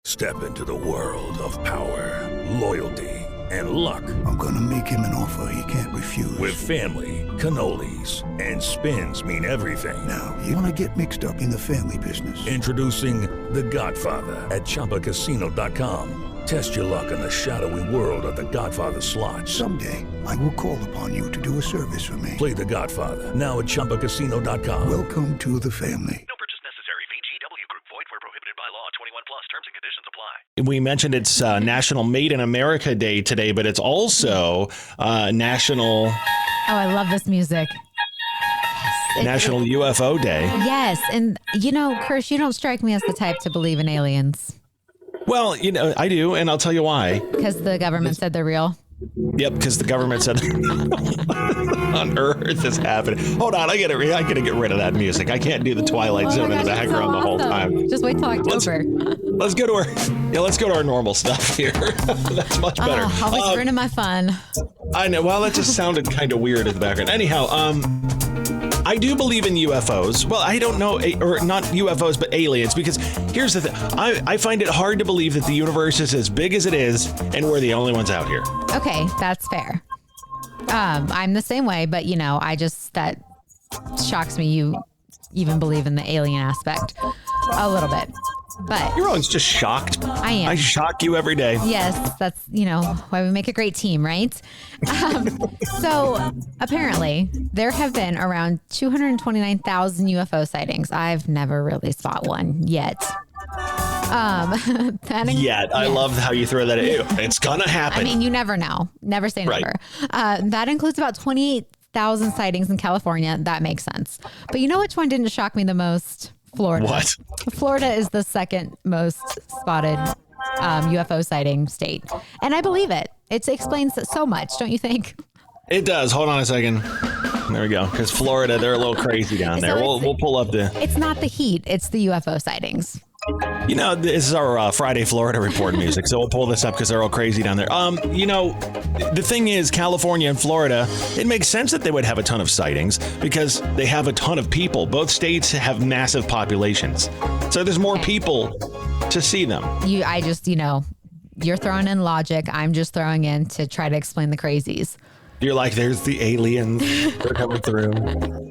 Step into the world of power, loyalty, and luck. I'm gonna make him an offer he can't refuse. With family, cannolis, and spins mean everything. Now, you wanna get mixed up in the family business. Introducing The Godfather at ChumbaCasino.com. Test your luck in the shadowy world of The Godfather slot. Someday, I will call upon you to do a service for me. Play The Godfather now at ChumbaCasino.com. Welcome to the family. No purchase necessary. VGW Group. Void where prohibited by law. 21 plus. Terms and conditions apply. We mentioned it's National Made in America Day today, but it's also National... Oh, I love this music. National UFO Day. Yes. And, you know, Kirsch, you don't strike me as the type to believe in aliens. Well, you know, I do, and I'll tell you why. Because the government said they're real. Yep, because the government said on Earth is happening. Hold on, I gotta get rid of that music. I can't do the Twilight Zone in the background the whole time. Just wait till October. Let's go to our normal stuff here. That's much better. Always ruining my fun. I know. Well, that just sounded kind of weird in the background. Anyhow, I do believe in UFOs. Well, I don't know, or not UFOs, but aliens, because here's the thing. I find it hard to believe that the universe is as big as it is and we're the only ones out here. Okay, that's fair. I'm the same way, but, you know, that shocks me. You even believe in the alien aspect a little bit. But you're always just shocked. I am. I shock you every day. Yes, that's, you know, why we make a great team, right? So apparently there have been around 229,000 UFO sightings. I've never really spot one yet. I love how you throw that at. It's gonna happen. I mean, you never know. Never say never. That includes about 28,000 sightings in California. That makes sense. But you know which one didn't shock me the most? Florida. What? Florida is the second most spotted UFO sighting state. And I believe it. It explains so much, don't you think? It does. Hold on a second. There we go. Because Florida, they're a little crazy down there. We'll pull up the... It's not the heat. It's the UFO sightings. You know, this is our Friday Florida report music, so we'll pull this up because they're all crazy down there. You know, the thing is, California and Florida, it makes sense that they would have a ton of sightings because they have a ton of people. Both states have massive populations, so there's more people to see them. You're throwing in logic. I'm just throwing in to try to explain the crazies. You're like, there's the aliens. They're coming through.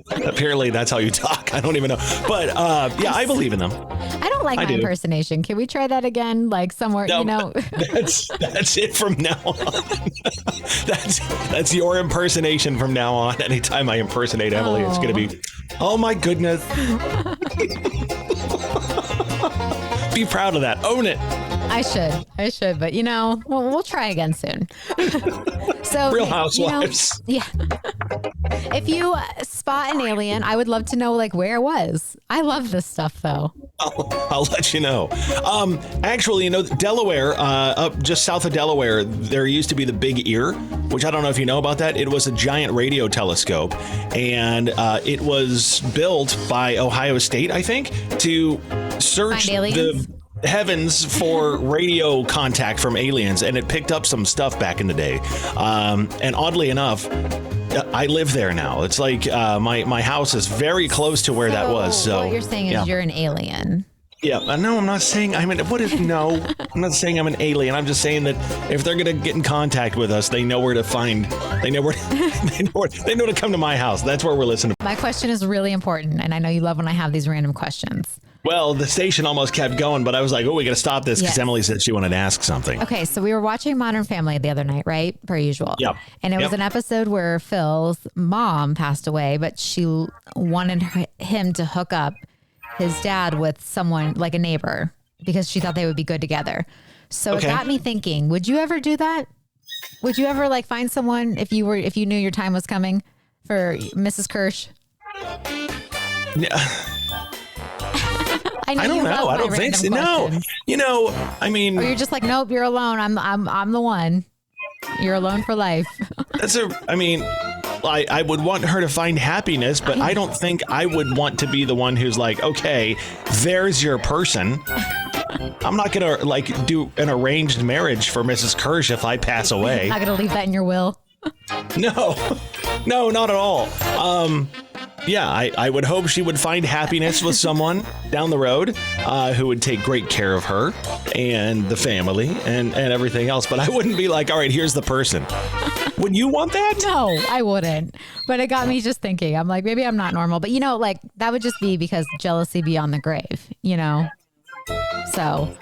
Apparently, that's how you talk. I don't even know. But yeah, I believe in them. I don't like my impersonation. Can we try that again? Like somewhere, no, you know? That's it from now on. That's your impersonation from now on. Anytime I impersonate Emily, it's going to be, oh my goodness. Be proud of that. Own it. I should, but we'll try again soon. So Real Housewives. If you spot an alien, I would love to know where it was. I love this stuff though. I'll let you know. Actually, Delaware, up just south of Delaware, there used to be the Big Ear, which I don't know if you know about that. It was a giant radio telescope, and it was built by Ohio State, I think, to search the heavens for radio contact from aliens, and it picked up some stuff back in the day. And oddly enough, I live there now. It's like my house is very close to where that was. So what you're saying is you're an alien. Yeah, no, I'm not saying I'm not saying I'm an alien. I'm just saying that if they're gonna get in contact with us, they know where to find. They know to come to my house. That's where we're listening. My question is really important, and I know you love when I have these random questions. Well, the station almost kept going, but I was like, we got to stop this because Emily said she wanted to ask something. Okay, so we were watching Modern Family the other night, right? Per usual. Yep. And it was an episode where Phil's mom passed away, but she wanted him to hook up his dad with someone like a neighbor because she thought they would be good together. So it got me thinking, would you ever do that? Would you ever find someone if you knew your time was coming for Mrs. Kirsch? Yeah. I don't know. I don't think so. No. I mean, or you're just like, nope, you're alone. I'm the one. You're alone for life. I would want her to find happiness, but I don't think I would want to be the one who's like, okay, there's your person. I'm not going to do an arranged marriage for Mrs. Kirsch if I pass away. I'm not going to leave that in your will. No, not at all. Yeah, I would hope she would find happiness with someone down the road who would take great care of her and the family and everything else. But I wouldn't be like, all right, here's the person. Would you want that? No, I wouldn't. But it got me just thinking. I'm like, maybe I'm not normal. But, like that would just be because jealousy beyond the grave, So.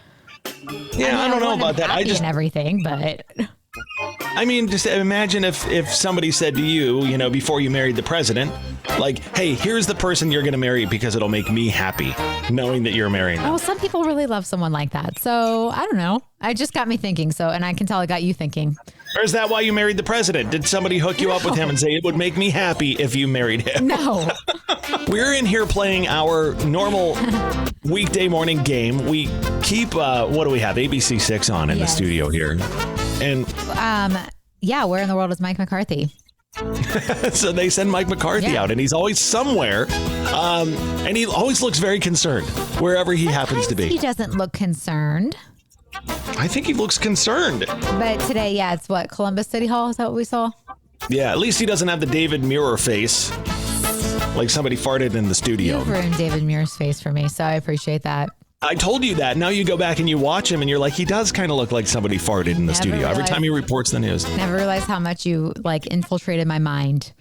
Yeah, I don't know about that. And everything, but. I mean, just imagine if somebody said to you, before you married the president, like, hey, here's the person you're going to marry because it'll make me happy knowing that you're marrying them. Oh, some people really love someone like that. So I don't know. It just got me thinking. And I can tell it got you thinking. Or is that why you married the president? Did somebody hook you up with him and say it would make me happy if you married him? No. We're in here playing our normal weekday morning game. We keep, what do we have? ABC6 on in the studio here. And where in the world is Mike McCarthy? So they send Mike McCarthy out, and he's always somewhere, and he always looks very concerned wherever he happens to be. He doesn't look concerned. I think he looks concerned. But today, it's what, Columbus City Hall? Is that what we saw? Yeah, at least he doesn't have the David Muir face, like somebody farted in the studio. You've ruined David Muir's face for me, so I appreciate that. I told you that. Now you go back and you watch him and you're like, he does kind of look like somebody farted in the studio every time he reports the news. Never realized how much you infiltrated my mind.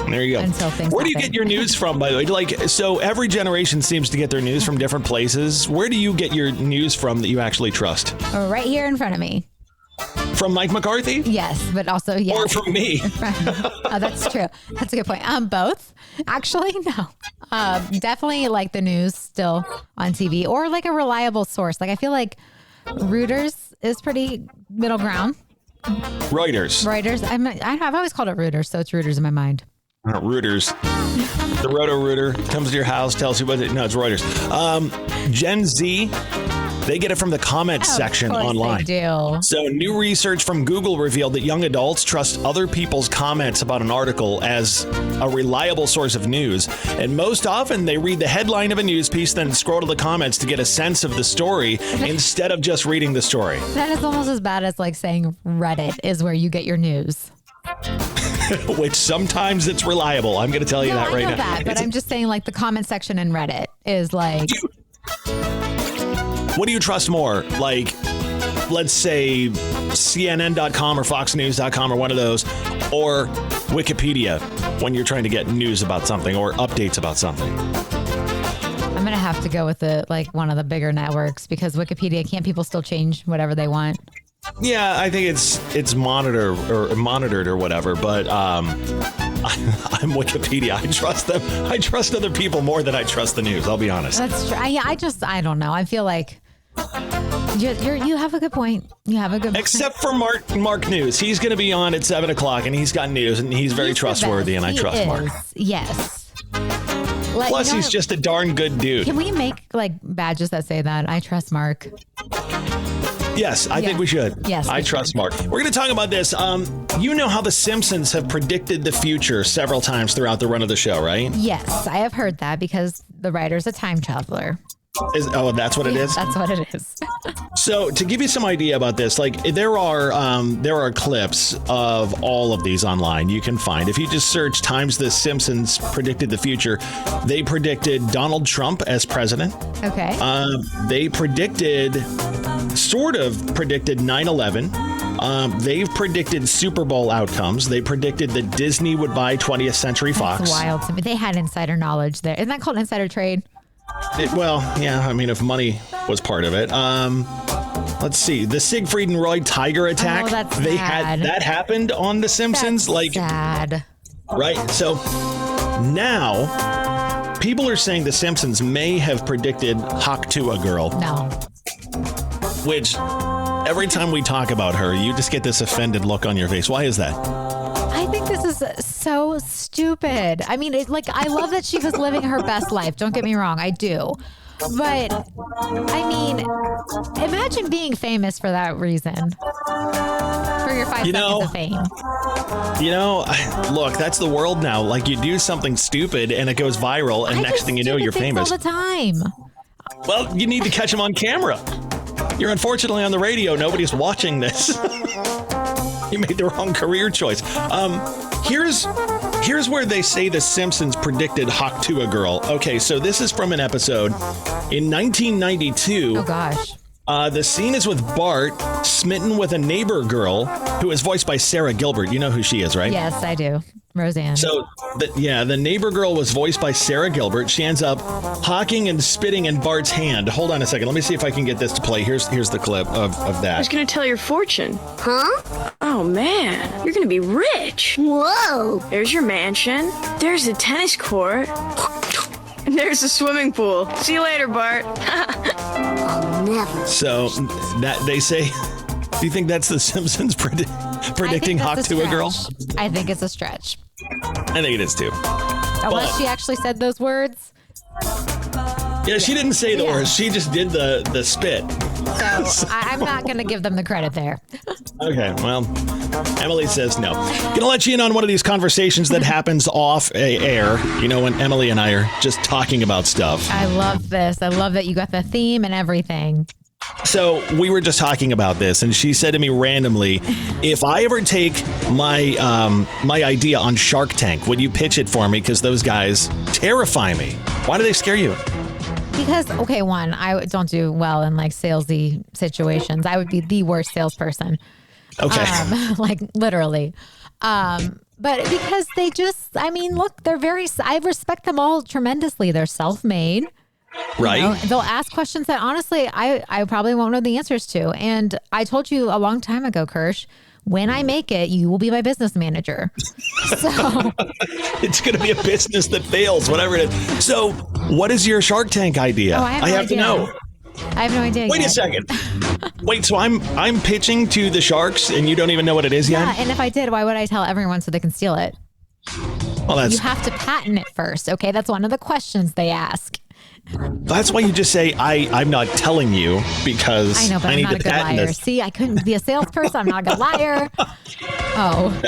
There you go. Until things Where do you happen. get your news from, by the way? So every generation seems to get their news from different places. Where do you get your news from that you actually trust? Right here in front of me. From Mike McCarthy? Yes, but also, Or from me? Oh, that's true. That's a good point. Both. Actually, no. Definitely like the news still on TV or like a reliable source. Like I feel like Reuters is pretty middle ground. Reuters. I've always called it Reuters, so it's Reuters in my mind. Reuters. The Roto-Rooter comes to your house, tells you what it... No, it's Reuters. Gen Z... They get it from the comments section online. They do. So new research from Google revealed that young adults trust other people's comments about an article as a reliable source of news. And most often they read the headline of a news piece, then scroll to the comments to get a sense of the story instead of just reading the story. That is almost as bad as like saying Reddit is where you get your news. Which sometimes it's reliable. I'm going to tell you that right now. I know that, but I'm just saying like the comment section in Reddit is like... What do you trust more? Like, let's say CNN.com or FoxNews.com or one of those, or Wikipedia when you're trying to get news about something or updates about something? I'm going to have to go with one of the bigger networks because Wikipedia, can't people still change whatever they want? Yeah, I think it's monitored or whatever, but I'm Wikipedia. I trust them. I trust other people more than I trust the news. I'll be honest. That's true. I don't know. I feel like you have a good point. You have a good point. Except for Mark News. He's going to be on at 7 o'clock and he's got news and he's very trustworthy and I trust Mark. Yes. Plus, he's just a darn good dude. Can we make badges that say that? I trust Mark. Yes, I think we should. Yes, I trust Mark. We're going to talk about this. You know how The Simpsons have predicted the future several times throughout the run of the show, right? Yes, I have heard that because the writer's a time traveler. That's what it is? That's what it is. So to give you some idea about this, there are clips of all of these online you can find. If you just search times The Simpsons predicted the future, they predicted Donald Trump as president. Okay. They predicted 9/11. They've predicted Super Bowl outcomes. They predicted that Disney would buy 20th Century Fox. That's wild to me. They had insider knowledge there. Isn't that called insider trade? If money was part of it. Let's see. The Siegfried and Roy tiger attack. Oh, that's they sad. had that happened on The Simpsons. That's sad. Right. So now people are saying The Simpsons may have predicted Haktua Girl. No. Which every time we talk about her, you just get this offended look on your face. Why is that? I think this is so stupid. I mean, I love that she was living her best life. Don't get me wrong. I do. But, I mean, imagine being famous for that reason. For your 5 seconds of fame. Look, that's the world now. You do something stupid and it goes viral and next thing you know, you're famous. All the time. Well, you need to catch them on camera. You're unfortunately on the radio. Nobody's watching this. You made the wrong career choice. Here's Here's where they say The Simpsons predicted Hawk Tuah girl. Okay, so this is from an episode in 1992. Oh, gosh. The scene is with Bart smitten with a neighbor girl who is voiced by Sarah Gilbert. You know who she is, right? Yes, I do. Roseanne. So, the neighbor girl was voiced by Sarah Gilbert. She ends up hawking and spitting in Bart's hand. Hold on a second. Let me see if I can get this to play. Here's the clip of that. Who's gonna tell your fortune? Huh? Oh, man. You're gonna be rich. Whoa. There's your mansion. There's a tennis court. And there's a swimming pool. See you later, Bart. Never. So, that they say... Do you think that's The Simpsons predicting Hawk Tuah girl? I think it's a stretch. I think it is too. Unless she actually said those words. Yeah, she didn't say the words. She just did the spit. So I'm not going to give them the credit there. Okay, well, Emily says no. Gonna let you in on one of these conversations that happens off air. You know, when Emily and I are just talking about stuff. I love this. I love that you got the theme and everything. So we were just talking about this, and she said to me randomly, if I ever take my my idea on Shark Tank, would you pitch it for me? Because those guys terrify me. Why do they scare you? Because, okay, one, I don't do well in like salesy situations. I would be the worst salesperson. Okay. Like literally. But because they just, I mean, look, I respect them all tremendously. They're self-made. Right. You know, they'll ask questions that honestly, I probably won't know the answers to. And I told you a long time ago, Kirsch, when I make it, you will be my business manager. So it's going to be a business that fails, whatever it is. So what is your Shark Tank idea? I have to know. I have no idea. Wait a second. Wait, so I'm pitching to the sharks and you don't even know what it is yet? Yeah, and if I did, why would I tell everyone so they can steal it? Well, you have to patent it first. Okay, that's one of the questions they ask. That's why you just say, I'm not telling you because I know, but I I'm need not to a good patent liar. this. See, I couldn't be a salesperson. I'm not a good liar. Oh,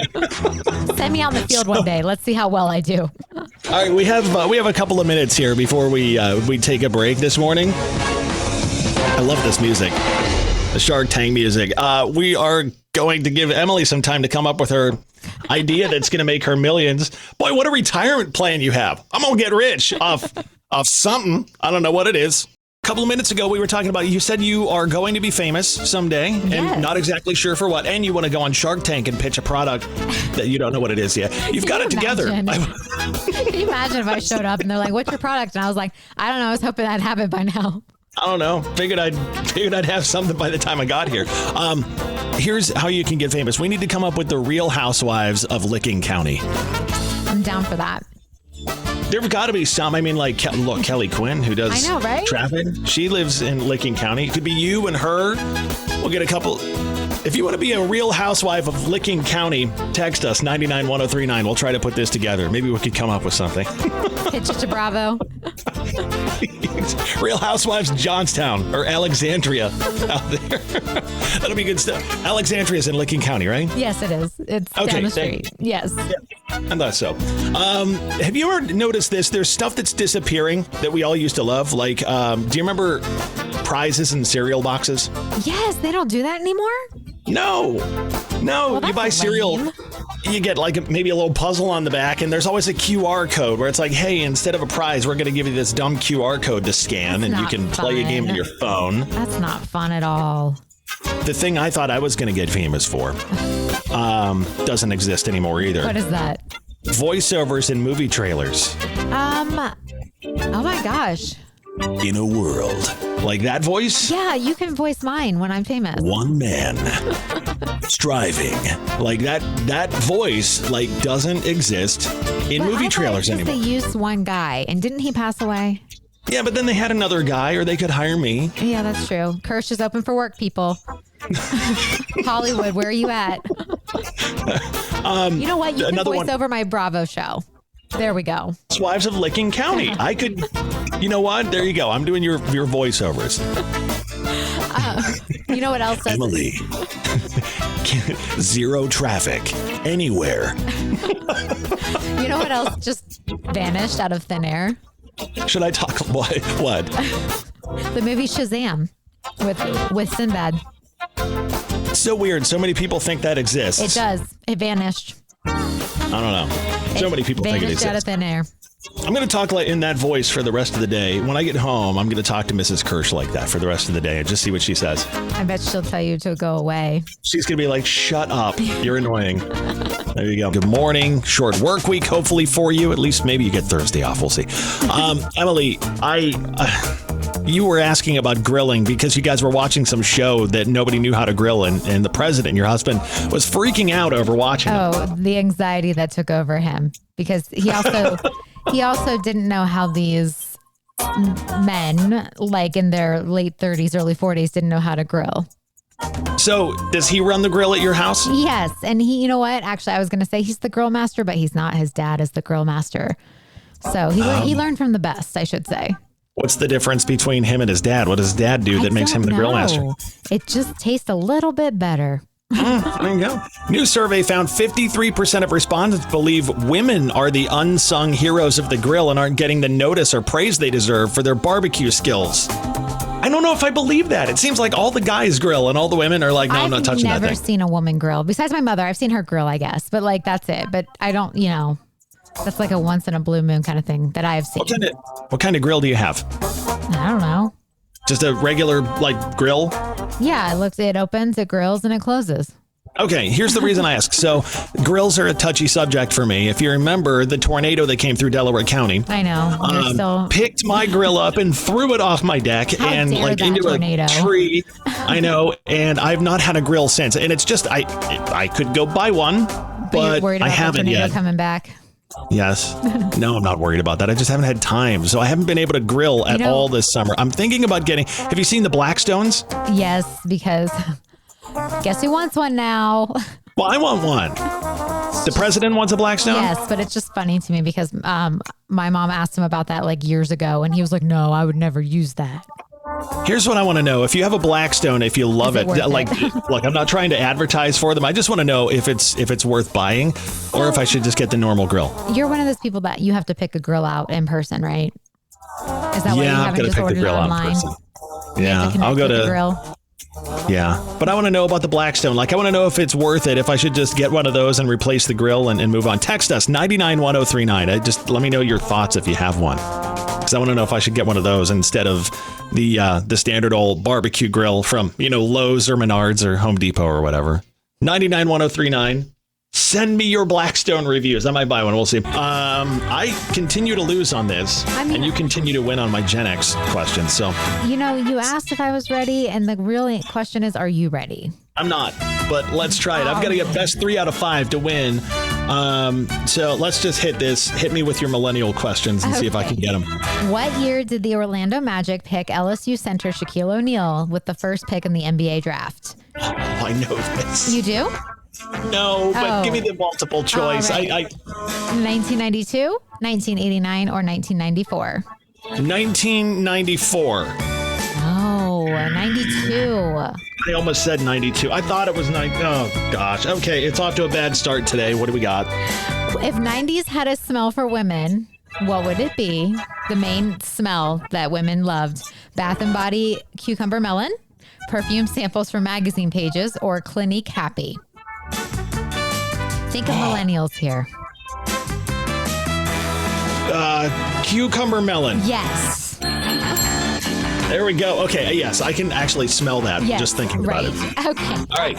send me out in the field one day. Let's see how well I do. All right, we have a couple of minutes here before we take a break this morning. I love this music, the Shark Tank music. We are going to give Emily some time to come up with her idea that's going to make her millions. Boy, what a retirement plan you have. I'm going to get rich off something. I don't know what it is. A couple of minutes ago, we were talking about, you said you are going to be famous someday and not exactly sure for what. And you want to go on Shark Tank and pitch a product that you don't know what it is yet. You've got it together. Can you imagine if I showed up and they're like, what's your product? And I was like, I don't know. I was hoping I'd have it by now. I don't know. Figured I'd have something by the time I got here. Here's how you can get famous. We need to come up with the Real Housewives of Licking County. I'm down for that. There've got to be some. I mean, like, look, Kelly Quinn, who does I know, right? traffic. She lives in Licking County. It could be you and her. We'll get a couple. If you want to be a Real Housewife of Licking County, text us 991-1039. We'll try to put this together. Maybe we could come up with something. Pitch it to Bravo. Real Housewives Johnstown or Alexandria out there. That'll be good stuff. Alexandria's in Licking County, right? Yes, it is. It's down the street. Yes. Yeah, I thought so. Have you ever noticed this? There's stuff that's disappearing that we all used to love. Like, do you remember prizes in cereal boxes? Yes, they don't do that anymore? No. Well, You buy cereal. lame. You get like maybe a little puzzle on the back, and there's always a QR code where it's like, hey, instead of a prize, we're going to give you this dumb QR code to scan, and you not can play a game on fun. your phone. That's not fun at all. The thing I thought I was going to get famous for doesn't exist anymore either. What is that? Voiceovers in movie trailers. Oh my gosh. In a world like that voice, Yeah, you can voice mine when I'm famous. one man striving like that voice like doesn't exist in But movie I thought trailers just anymore. They used one guy, and didn't he pass away? Yeah, but then they had another guy, or they could hire me. Yeah, that's true. Kirsch is open for work, people. Hollywood, where are you at? You know what? You can another voice one- over my Bravo show. There we go. Wives of Licking County. I could. You know what? There you go. I'm doing your voiceovers. You know what else? Emily. Zero traffic anywhere. You know what else just vanished out of thin air? Should I talk? What? The movie Shazam with Sinbad. So weird. So many people think that exists. It does. It vanished. I don't know. So many people think it vanished out of exists. thin air. I'm going to talk in that voice for the rest of the day. When I get home, I'm going to talk to Mrs. Kirsch like that for the rest of the day and just see what she says. I bet she'll tell you to go away. She's going to be like, shut up. You're annoying. There you go. Good morning. Short work week, hopefully for you. At least maybe you get Thursday off. We'll see. Emily, you were asking about grilling because you guys were watching some show that nobody knew how to grill, and the president, your husband, was freaking out over watching it. Oh, the anxiety that took over him because he also didn't know how these men, like in their late 30s, early 40s, didn't know how to grill. So does he run the grill at your house? Yes. And he, you know what? Actually, I was going to say he's the grill master, but he's not. His dad is the grill master. So he learned from the best, I should say. What's the difference between him and his dad? What does his dad do that makes him the grill master? It just tastes a little bit better. There you go. New survey found 53% of respondents believe women are the unsung heroes of the grill and aren't getting the notice or praise they deserve for their barbecue skills. I don't know if I believe that. It seems like all the guys grill and all the women are like, no, I'm not touching that thing. I've never seen a woman grill. Besides my mother, I've seen her grill, I guess. But like, that's it. But I don't, that's like a once in a blue moon kind of thing that I've seen. What kind of grill do you have? I don't know. Just a regular grill? Yeah, it opens, it grills, and it closes. Okay, here's the reason I ask. So grills are a touchy subject for me. If you remember the tornado that came through Delaware County. I know. Picked my grill up and threw it off my deck into tornado. A tree. I know, and I've not had a grill since. And it's just I could go buy one, but you're worried about I haven't the tornado yet. coming back. Yes. No, I'm not worried about that. I just haven't had time. So I haven't been able to grill at all this summer. I'm thinking about have you seen the Blackstones? Yes, because guess who wants one now? Well, I want one. The president wants a Blackstone? Yes, but it's just funny to me because my mom asked him about that like years ago and he was like, no, I would never use that. Here's what I want to know. If you have a Blackstone, if you love it, look, I'm not trying to advertise for them. I just want to know if it's worth buying or if I should just get the normal grill. You're one of those people that you have to pick a grill out in person, right? Is that why you haven't just ordered it online? Yeah, I'll go to the grill. Yeah, but I want to know about the Blackstone. I want to know if it's worth it, if I should just get one of those and replace the grill and move on. Text us 991-039. Just let me know your thoughts if you have one. Because I want to know if I should get one of those instead of the standard old barbecue grill from, Lowe's or Menards or Home Depot or whatever. 991-039. Send me your Blackstone reviews. I might buy one. We'll see. I continue to lose on this, and you continue to win on my Gen X question. So, you asked if I was ready, and the real question is, are you ready? I'm not, but let's try it. I've got to get best 3 out of 5 to win. So let's just hit this. Hit me with your millennial questions and see if I can get them. What year did the Orlando Magic pick LSU center Shaquille O'Neal with the first pick in the NBA draft? Oh, I know this. You do? No, but give me the multiple choice. Right. 1992, 1989, or 1994? 1994. Oh, 92. I almost said 92. I thought it was 90. Oh, gosh. Okay, it's off to a bad start today. What do we got? If 90s had a smell for women, what would it be? The main smell that women loved. Bath and Body Cucumber Melon, perfume samples from magazine pages, or Clinique Happy? Think of millennials here. Cucumber melon. Yes. There we go. Okay, yes, I can actually smell that just thinking about it. Okay. All right.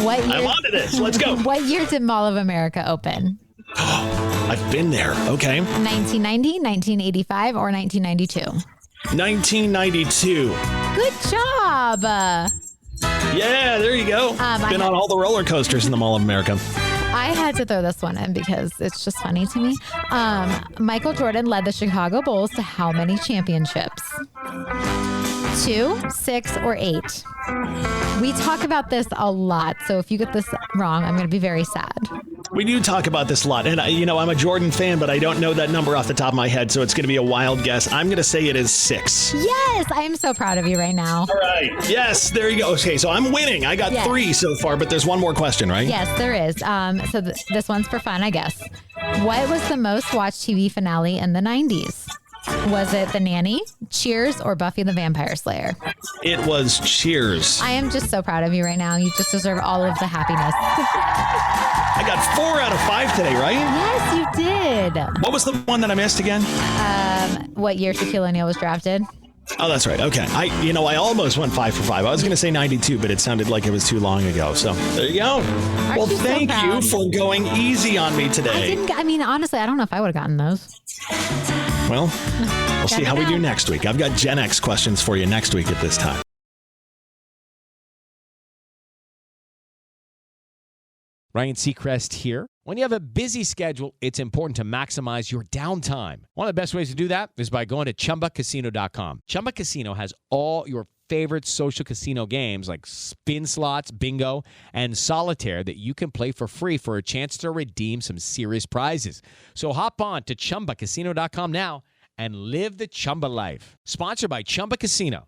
What year, I'm on to this. Let's go. What year did Mall of America open? I've been there. Okay. 1990, 1985, or 1992? 1992. Good job. Yeah, there you go. Been on all the roller coasters in the Mall of America. I had to throw this one in because it's just funny to me. Michael Jordan led the Chicago Bulls to how many championships? 2, 6, or 8? We talk about this a lot, so if you get this wrong, I'm going to be very sad. We do talk about this a lot, and I'm a Jordan fan, but I don't know that number off the top of my head, so it's going to be a wild guess. I'm going to say it is 6. Yes, I am so proud of you right now. All right. Yes, there you go. Okay, so I'm winning. I got 3 so far, but there's one more question, right? Yes, there is. So this one's for fun, I guess. What was the most watched TV finale in the 90s? Was it The Nanny, Cheers, or Buffy the Vampire Slayer? It was Cheers. I am just so proud of you right now. You just deserve all of the happiness. I got 4 out of 5 today, right? Yes, you did. What was the one that I missed again? What year Shaquille O'Neal was drafted? Oh, that's right. Okay. I almost went 5 for 5. I was going to say 92, but it sounded like it was too long ago. So there you go. Well, you so thank you proud? for going easy on me today. Honestly, I don't know if I would have gotten those. Well, we'll see how we do next week. I've got Gen X questions for you next week at this time. Ryan Seacrest here. When you have a busy schedule, it's important to maximize your downtime. One of the best ways to do that is by going to ChumbaCasino.com. Chumba Casino has all your favorite social casino games like spin slots, bingo, and solitaire that you can play for free for a chance to redeem some serious prizes. So hop on to ChumbaCasino.com now and live the Chumba life. Sponsored by Chumba Casino.